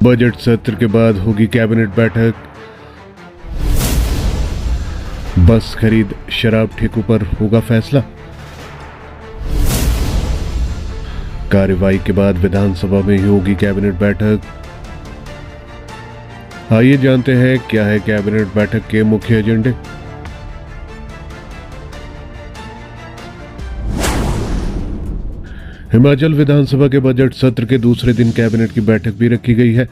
Budget सत्र के बाद होगी कैबिनेट बैठक। बस खरीद शराब ठेकों पर होगा फैसला। कार्यवाही के बाद विधानसभा में ही होगी कैबिनेट बैठक। आइए जानते हैं क्या है कैबिनेट बैठक के मुख्य एजेंडे। हिमाचल विधानसभा के बजट सत्र के दूसरे दिन कैबिनेट की बैठक भी रखी गई है।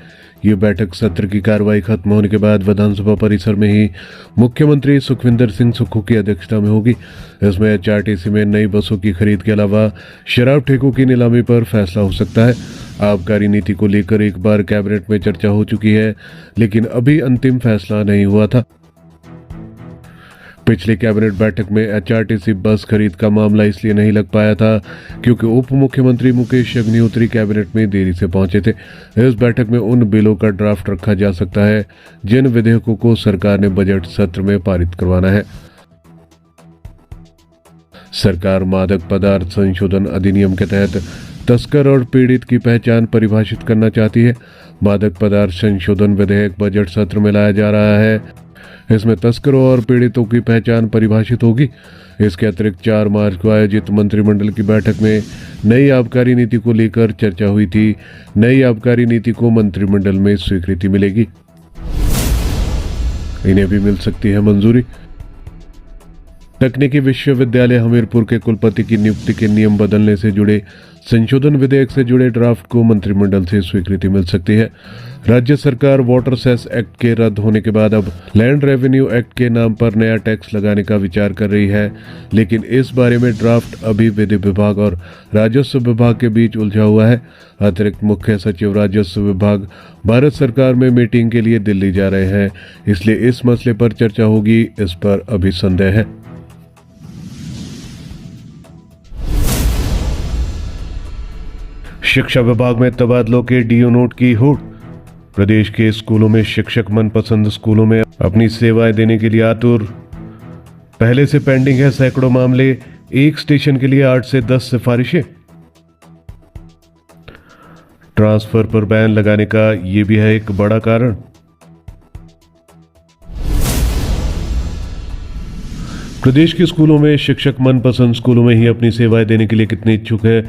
ये बैठक सत्र की कार्रवाई खत्म होने के बाद विधानसभा परिसर में ही मुख्यमंत्री सुखविंदर सिंह सुक्खू की अध्यक्षता में होगी। इसमें एचआरटीसी में नई बसों की खरीद के अलावा शराब ठेकों की नीलामी पर फैसला हो सकता है। आबकारी नीति को लेकर एक बार कैबिनेट में चर्चा हो चुकी है, लेकिन अभी अंतिम फैसला नहीं हुआ था। पिछली कैबिनेट बैठक में एचआरटीसी बस खरीद का मामला इसलिए नहीं लग पाया था क्योंकि उप मुख्यमंत्री मुकेश अग्निहोत्री कैबिनेट में देरी से पहुंचे थे। इस बैठक में उन बिलों का ड्राफ्ट रखा जा सकता है जिन विधेयकों को सरकार ने बजट सत्र में पारित करवाना है। सरकार मादक पदार्थ संशोधन अधिनियम के तहत तस्कर और पीड़ित की पहचान परिभाषित करना चाहती है। मादक पदार्थ संशोधन विधेयक बजट सत्र में लाया जा रहा है। इसमें तस्करों और पीड़ितों की पहचान परिभाषित होगी। इसके अतिरिक्त 4 मार्च को आयोजित मंत्रिमंडल की बैठक में नई आबकारी नीति को लेकर चर्चा हुई थी। नई आबकारी नीति को मंत्रिमंडल में स्वीकृति मिलेगी। इन्हें भी मिल सकती है मंजूरी। तकनीकी विश्वविद्यालय हमीरपुर के कुलपति की नियुक्ति के नियम बदलने से जुड़े संशोधन विधेयक से जुड़े ड्राफ्ट को मंत्रिमंडल से स्वीकृति मिल सकती है। राज्य सरकार वाटर सेस एक्ट के रद्द होने के बाद अब लैंड रेवेन्यू एक्ट के नाम पर नया टैक्स लगाने का विचार कर रही है, लेकिन इस बारे में ड्राफ्ट अभी विधि विभाग और राजस्व विभाग के बीच उलझा हुआ है। अतिरिक्त मुख्य सचिव राजस्व विभाग भारत सरकार में मीटिंग के लिए दिल्ली जा रहे हैं, इसलिए इस मसले पर चर्चा होगी, इस पर अभी संदेह है। शिक्षा विभाग में तबादलों के डीओ नोट की होड़। प्रदेश के स्कूलों में शिक्षक मनपसंद स्कूलों में अपनी सेवाएं देने के लिए आतुर। पहले से पेंडिंग है सैकड़ों मामले, एक स्टेशन के लिए 8 से 10 सिफारिशें। ट्रांसफर पर बैन लगाने का यह भी है एक बड़ा कारण। प्रदेश के स्कूलों में शिक्षक मनपसंद स्कूलों में ही अपनी सेवाएं देने के लिए कितने इच्छुक है,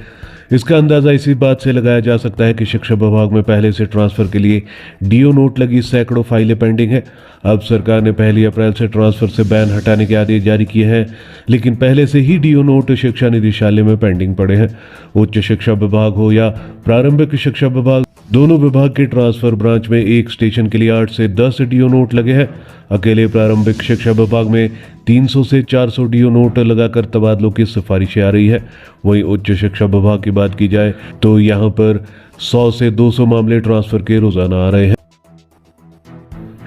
इसका अंदाजा इसी बात से लगाया जा सकता है कि शिक्षा विभाग में पहले से ट्रांसफर के लिए डीओ नोट लगी सैकड़ों फाइलें पेंडिंग है। अब सरकार ने 1 अप्रैल से ट्रांसफर से बैन हटाने के आदेश जारी किए हैं, लेकिन पहले से ही डीओ नोट शिक्षा निदेशालय में पेंडिंग पड़े हैं। उच्च शिक्षा विभाग हो या प्रारंभिक शिक्षा विभाग, दोनों विभाग के ट्रांसफर ब्रांच में एक स्टेशन के लिए 8 से 10 डीओ नोट लगे हैं। अकेले प्रारंभिक शिक्षा विभाग में 300 से 400 डीओ नोट लगाकर तबादलों की सिफारिशें आ रही है। वहीं उच्च शिक्षा विभाग की बात की जाए तो यहां पर 100 से 200 मामले ट्रांसफर के रोजाना आ रहे हैं।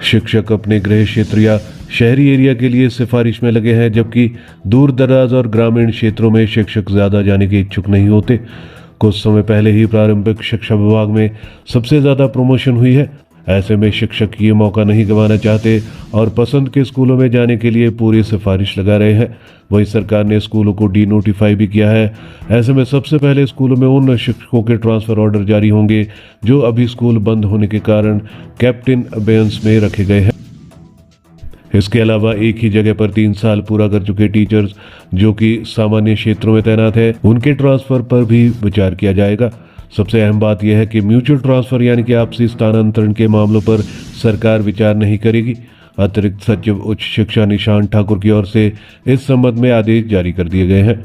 शिक्षक अपने गृह क्षेत्र या शहरी एरिया के लिए सिफारिश में लगे हैं, जबकि दूर दराज और ग्रामीण क्षेत्रों में शिक्षक ज्यादा जाने के इच्छुक नहीं होते। कुछ समय पहले ही प्रारंभिक शिक्षा विभाग में सबसे ज्यादा प्रमोशन हुई है। ऐसे में शिक्षक ये मौका नहीं गंवाना चाहते और पसंद के स्कूलों में जाने के लिए पूरी सिफारिश लगा रहे हैं। वहीं सरकार ने स्कूलों को डी नोटिफाई भी किया है। ऐसे में सबसे पहले स्कूलों में उन शिक्षकों के ट्रांसफर ऑर्डर जारी होंगे जो अभी स्कूल बंद होने के कारण केप्ट इन अबेयंस में रखे गए हैं। इसके अलावा एक ही जगह पर 3 साल पूरा कर चुके टीचर्स जो कि सामान्य क्षेत्रों में तैनात है, उनके ट्रांसफर पर भी विचार किया जाएगा। सबसे अहम बात यह है कि म्यूचुअल ट्रांसफर यानी कि आपसी स्थानांतरण के मामलों पर सरकार विचार नहीं करेगी। अतिरिक्त सचिव उच्च शिक्षा निशांत ठाकुर की ओर से इस संबंध में आदेश जारी कर दिए गए हैं।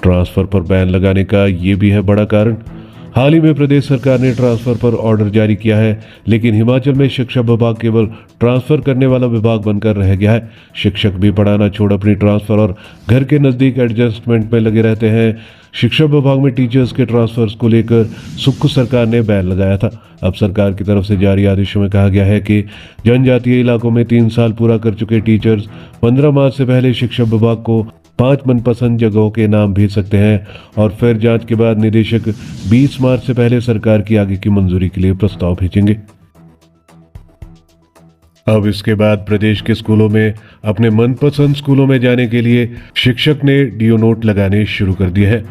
ट्रांसफर पर बैन लगाने का ये भी है बड़ा कारण। हाल ही में प्रदेश सरकार ने ट्रांसफर पर ऑर्डर जारी किया है, लेकिन हिमाचल में शिक्षा विभाग केवल ट्रांसफर करने वाला विभाग बनकर रह गया है। शिक्षक भी पढ़ाना छोड़ अपनी ट्रांसफर और घर के नजदीक एडजस्टमेंट में लगे रहते हैं। शिक्षा विभाग में टीचर्स के ट्रांसफर्स को लेकर सुक्खू सरकार ने बैन लगाया था। अब सरकार की तरफ से जारी आदेशों में कहा गया है कि जनजातीय इलाकों में 3 साल पूरा कर चुके टीचर्स 15 मार्च से पहले शिक्षा विभाग को 5 मनपसंद जगहों के नाम भेज सकते हैं और फिर जांच के बाद निदेशक 20 मार्च से पहले सरकार की आगे की मंजूरी के लिए प्रस्ताव भेजेंगे। अब इसके बाद प्रदेश के स्कूलों में अपने मनपसंद स्कूलों में जाने के लिए शिक्षक ने डीओ नोट लगाने शुरू कर दिए हैं।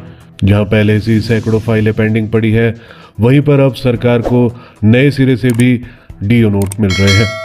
जहां पहले से ही सैकड़ों फाइलें पेंडिंग पड़ी है, वहीं पर अब सरकार को नए सिरे से भी डीओ नोट मिल रहे हैं।